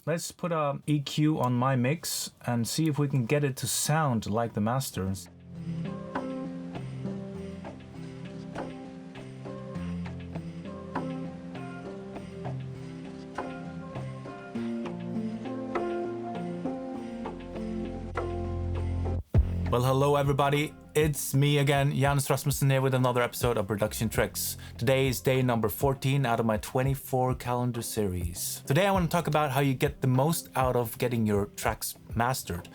Let's put a EQ on my mix and see if we can get it to sound like the masters. Well, hello everybody, it's me again, Janus Rasmussen here with another episode of Production Tricks. Today is day number 14 out of my 24 calendar series. Today I want to talk about how you get the most out of getting your tracks mastered.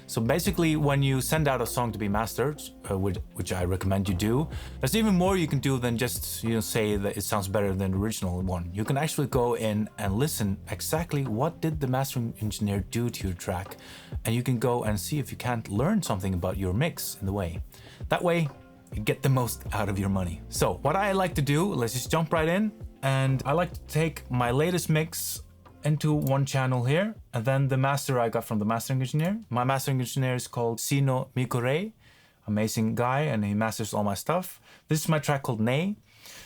So basically, when you send out a song to be mastered, which I recommend you do, there's even more you can do than just say that it sounds better than the original one. You can actually go in and listen exactly what did the mastering engineer do to your track, and you can go and see if you can't learn something about your mix in the way. That way, you get the most out of your money. So what I like to do, let's just jump right in, and I like to take my latest mix into one channel here, and then the master I got from the mastering engineer. My mastering engineer is called Sino Mikure, amazing guy, and he masters all my stuff. This is my track called Nay.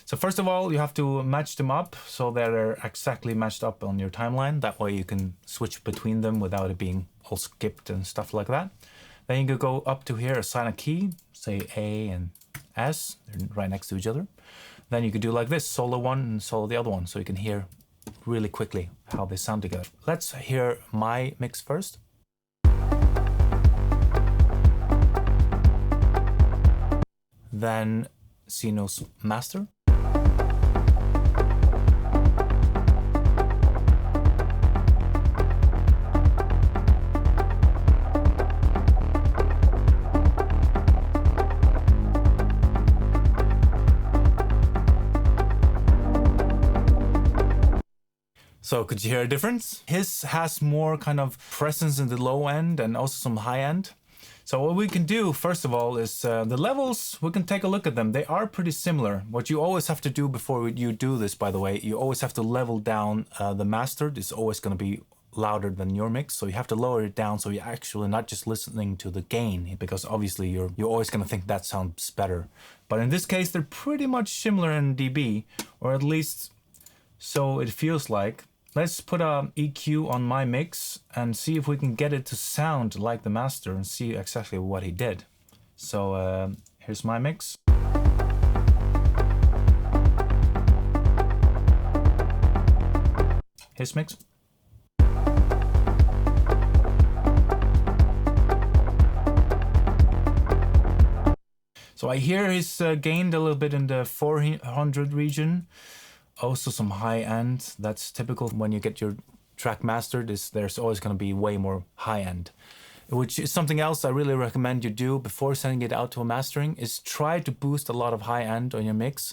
So first of all, you have to match them up so they're exactly matched up on your timeline. That way you can switch between them without it being all skipped and stuff like that. Then you can go up to here, assign a key, say A and S, they're right next to each other. Then you could do like this, solo one and solo the other one, so you can hear really quickly how they sound together. Let's hear my mix first. Then Sino's master. So could you hear a difference? His has more kind of presence in the low end and also some high end. So what we can do, first of all, is the levels, we can take a look at them. They are pretty similar. What you always have to do before you do this, by the way, you always have to level down the master. It's always going to be louder than your mix, so you have to lower it down so you're actually not just listening to the gain, because obviously you're always going to think that sounds better. But in this case, they're pretty much similar in dB, or at least so it feels like. Let's put a EQ on my mix and see if we can get it to sound like the master and see exactly what he did. So here's my mix. His mix. So I hear he's gained a little bit in the 400 region. Also some high end. That's typical when you get your track mastered, there's always going to be way more high end. Which is something else I really recommend you do before sending it out to a mastering, is try to boost a lot of high end on your mix.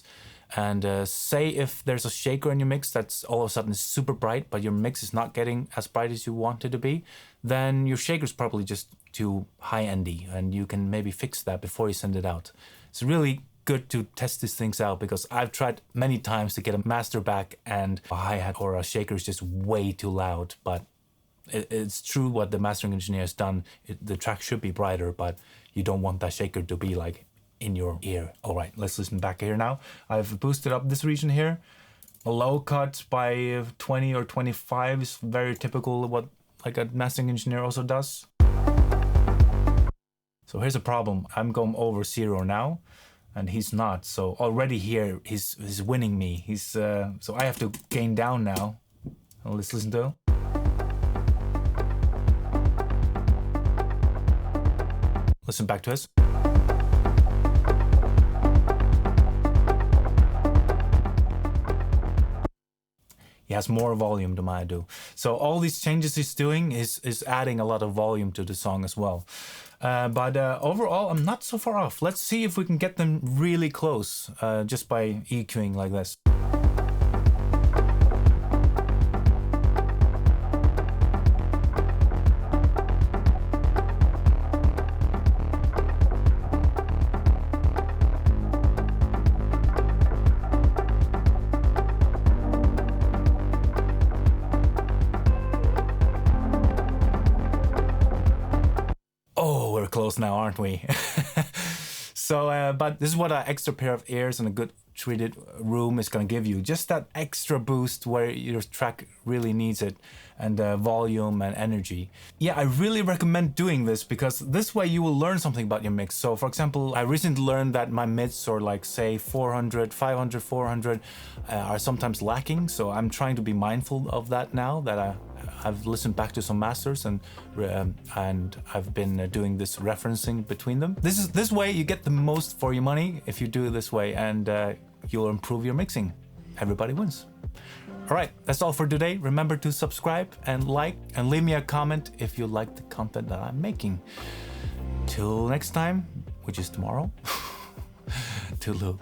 And say if there's a shaker in your mix that's all of a sudden super bright, but your mix is not getting as bright as you want it to be, then your shaker's probably just too high endy, and you can maybe fix that before you send it out. It's really good to test these things out, because I've tried many times to get a master back and a hi-hat or a shaker is just way too loud. But it's true what the mastering engineer has done. The track should be brighter, but you don't want that shaker to be like in your ear. All right, let's listen back here now. I've boosted up this region here. A low cut by 20 or 25 is very typical, what like a mastering engineer also does. So here's a problem. I'm going over 0 now, and he's not. So already here, he's winning me. So I have to gain down now. Let's listen to him. Listen back to us. He has more volume than I do. So all these changes he's doing is adding a lot of volume to the song as well. But overall, I'm not so far off. Let's see if we can get them really close just by EQing like this. Close now, aren't we? So, but this is what an extra pair of ears and a good treated room is going to give you. Just that extra boost where your track really needs it. and volume and energy. Yeah, I really recommend doing this because this way you will learn something about your mix. So for example, I recently learned that my mids, or like say 400, 500, 400 are sometimes lacking. So I'm trying to be mindful of that now that I've listened back to some masters and I've been doing this referencing between them. This way you get the most for your money if you do it this way, and you'll improve your mixing. Everybody wins. All right, that's all for today. Remember to subscribe and like and leave me a comment if you like the content that I'm making. Till next time, which is tomorrow. Toodaloo.